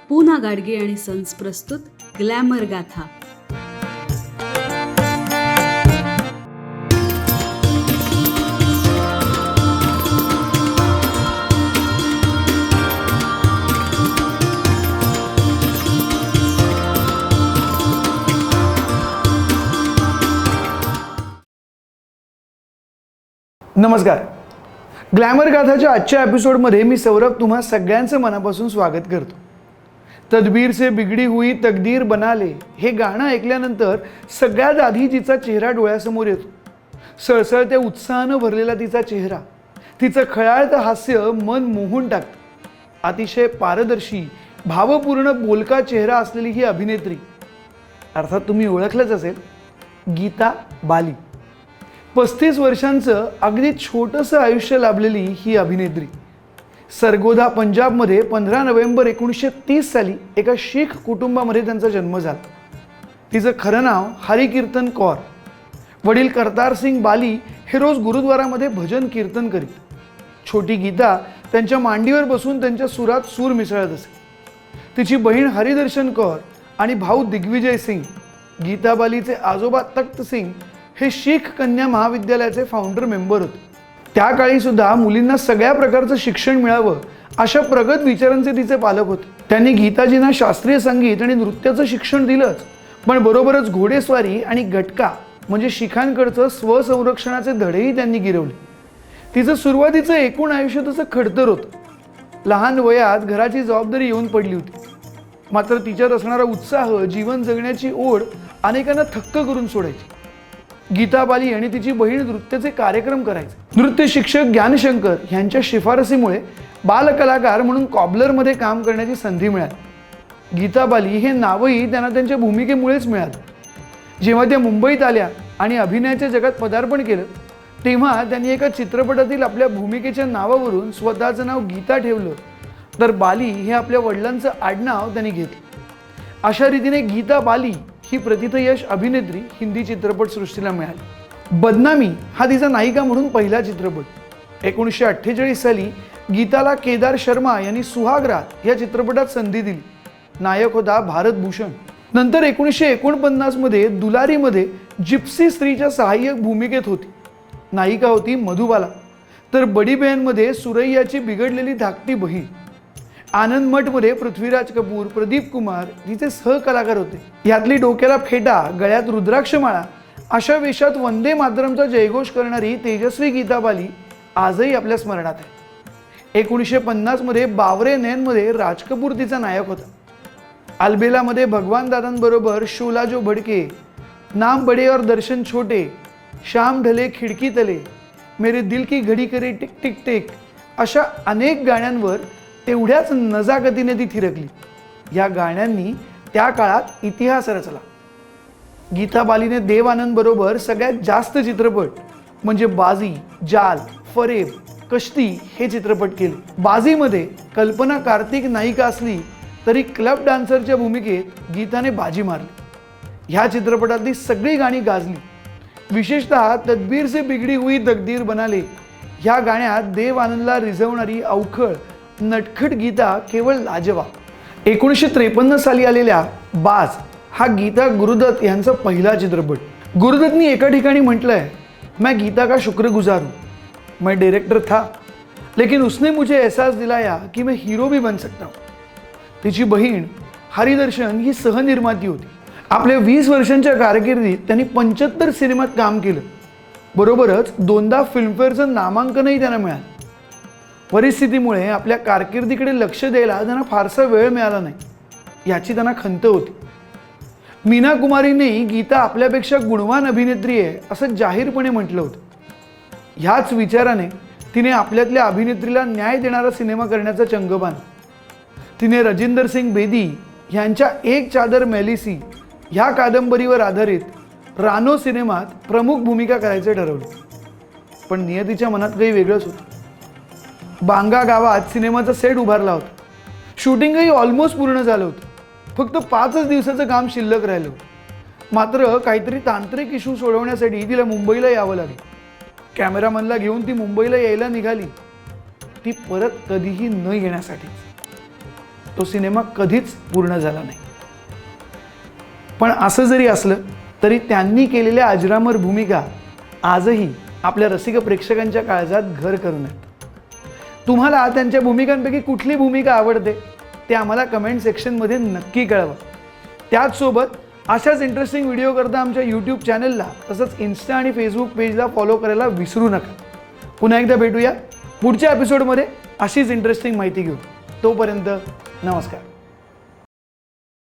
पूना गाडगे आणि सन्स प्रस्तुत ग्लॅमर गाथा. नमस्कार. ग्लॅमर गाथाच्या आजच्या एपिसोडमध्ये मी सौरभ तुम्हा सगळ्यांचं मनापासून स्वागत करतो. तदबीर से बिगडी हुई तकदीर बनाले हे गाणं ऐकल्यानंतर सगळ्यात आधी तिचा चेहरा डोळ्यासमोर येतो. सळसळत्या उत्साहानं भरलेला तिचा चेहरा, तिचं खळाळतं हास्य मन मोहून टाकतं. अतिशय पारदर्शी, भावपूर्ण, बोलका चेहरा असलेली ही अभिनेत्री, अर्थात तुम्ही ओळखलंच असेल, गीता बाली. 35 वर्षांचं अगदी छोटंसं आयुष्य लाभलेली ही अभिनेत्री सरगोधा पंजाबमध्ये 15 नोव्हेंबर 1930 साली एका शीख कुटुंबामध्ये त्यांचा जन्म झाला. तिचं खरं नाव हरिकीर्तन कौर. वडील करतार सिंग बाली हे रोज गुरुद्वारामध्ये भजन कीर्तन करीत. छोटी गीता त्यांच्या मांडीवर बसून त्यांच्या सुरात सूर मिसळत असे. तिची बहीण हरिदर्शन कौर आणि भाऊ दिग्विजय सिंग. गीता बालीचे आजोबा तख्त सिंग हे शीख कन्या महाविद्यालयाचे फाउंडर मेंबर होते. त्या काळी सुद्धा मुलींना सगळ्या प्रकारचं शिक्षण मिळावं अशा प्रगत विचारांचे तिचे पालक होते. त्यांनी गीताजींना शास्त्रीय संगीत आणि नृत्याचं शिक्षण दिलंच, पण बरोबरच घोडेस्वारी आणि गटका म्हणजे शिखांकडचं स्वसंरक्षणाचे धडेही त्यांनी गिरवले. तिचं सुरुवातीचं एकूण आयुष्य तसं खडतर होतं. लहान वयात घराची जबाबदारी येऊन पडली होती, मात्र तिच्यात असणारा उत्साह, जीवन जगण्याची ओढ अनेकांना थक्क करून सोडायची. गीता बाली आणि तिची बहीण नृत्याचे कार्यक्रम करायचे. नृत्य शिक्षक ज्ञानशंकर यांच्या शिफारसीमुळे बालकलाकार म्हणून कॉबलरमध्ये काम करण्याची संधी मिळाली. गीता बाली हे नावही त्यांना त्यांच्या भूमिकेमुळेच मिळालं. जेव्हा त्या मुंबईत आल्या आणि अभिनयाच्या जगात पदार्पण केलं, तेव्हा त्यांनी एका चित्रपटातील आपल्या भूमिकेच्या नावावरून स्वतःचं नाव गीता ठेवलं, तर बाली हे आपल्या वडिलांचं आडनाव त्यांनी घेतलं. अशा रीतीने गीता बाली ही प्रतिथयश अभिनेत्री हिंदी चित्रपटसृष्टीला मिळाली. बदनामी हा तिचा नायिका म्हणून पहिला चित्रपट. 1948 साली गीताला केदार शर्मा यांनी सुहागरात या चित्रपटात संधी दिली. नायक होता भारत भूषण. नंतर 1949 मध्ये दुलारीमध्ये जिप्सी स्त्रीच्या सहाय्यक भूमिकेत होती. नायिका होती मधुबाला. तर बडी बहनमध्ये सुरैयाची बिघडलेली धाकटी बहीण. आनंद मठमध्ये पृथ्वीराज कपूर, प्रदीप कुमार तिचे सहकलाकार होते. यातली डोक्याला फेटा, गळ्यात रुद्राक्षमाळा अशा वेशात वंदे मातरमचा जयघोष करणारी तेजस्वी गीता बाली आजही आपल्या स्मरणात आहे. 1950 मध्ये बावरे नयनमध्ये राज कपूर तिचा नायक होता. अलबेलामध्ये भगवान दादांबरोबर शोला जो भडके, नाम बडे और दर्शन छोटे, शाम ढले खिडकी तले, मेरे दिल की घडी करे टिक टिक टिक अशा अनेक गाण्यांवर तेवढ्याच नजाकतीने ती थिरकली. या गाण्यांनी त्या काळात इतिहास रचला. गीता बालीने देव आनंद बरोबर सगळ्यात जास्त चित्रपट म्हणजे बाजी, जाल, फरेब, कश्ती हे चित्रपट केले. बाजीमध्ये कल्पना कार्तिक नायिका असली तरी क्लब डान्सरच्या भूमिकेत गीताने बाजी मारली. ह्या चित्रपटातली सगळी गाणी गाजली. विशेषतः तदबीर से बिगडी हुई तकदीर बनाले ह्या गाण्यात देव आनंदला रिझवणारी अवखळ नटखट गीता केवळ लाजवाब. 1953 साली आलेल्या बाज हा गीता गुरुदत्त यांचा पहिला चित्रपट. गुरुदत्तनी एका ठिकाणी म्हटलंय, मैं गीता का शुक्रगुजार हूँ. मैं डायरेक्टर था, लेकिन उसने मुझे एहसास दिलाया कि मैं हीरो भी बन सकता हूँ. तिची बहीण हरिदर्शन ही सहनिर्माती होती. आपल्या 20 वर्षांच्या कारकिर्दीत त्यांनी 75 सिनेमात काम केलं. बरोबरच 2दा फिल्मफेअरचं नामांकनही त्यांना मिळालं. परिस्थितीमुळे आपल्या कारकिर्दीकडे लक्ष द्यायला त्यांना फारसा वेळ मिळाला नाही, याची त्यांना खंत होती. मीना कुमारीनेही गीता आपल्यापेक्षा गुणवान अभिनेत्री आहे असं जाहीरपणे म्हटलं होतं. ह्याच विचाराने तिने आपल्यातल्या अभिनेत्रीला न्याय देणारा सिनेमा करण्याचा चंग बांधला. तिने रजिंदर सिंग बेदी यांच्या एक चादर मैलीसी ह्या कादंबरीवर आधारित रानो सिनेमात प्रमुख भूमिका करायचे ठरवले. पण नियतीच्या मनात काही वेगळंच होतं. बांगा गावात सिनेमाचा सेट उभारला होता. शूटिंगही ऑलमोस्ट पूर्ण झालं होतं. फक्त 5च दिवसाचं काम शिल्लक राहिलं होतं. मात्र काहीतरी तांत्रिक इश्यू सोडवण्यासाठी तिला मुंबईला यावं लागलं. कॅमेरामनला घेऊन ती मुंबईला यायला निघाली, ती परत कधीही न येण्यासाठी. तो सिनेमा कधीच पूर्ण झाला नाही. पण असं जरी असलं तरी त्यांनी केलेल्या अजरामर भूमिका आजही आपल्या रसिक प्रेक्षकांच्या काळजात घर करून आहेत. तुम्हाला त्यांच्या भूमिकांपैकी कुठली भूमिका आवडते ते आम्हाला कमेंट सेक्शनमध्ये नक्की कळवा. त्याचसोबत अशाच इंटरेस्टिंग व्हिडिओ करता आमच्या यूट्यूब चॅनलला तसंच इन्स्टा आणि फेसबुक पेजला फॉलो करायला विसरू नका. पुन्हा एकदा भेटूया पुढच्या एपिसोडमध्ये अशीच इंटरेस्टिंग माहिती घेऊन. तोपर्यंत नमस्कार.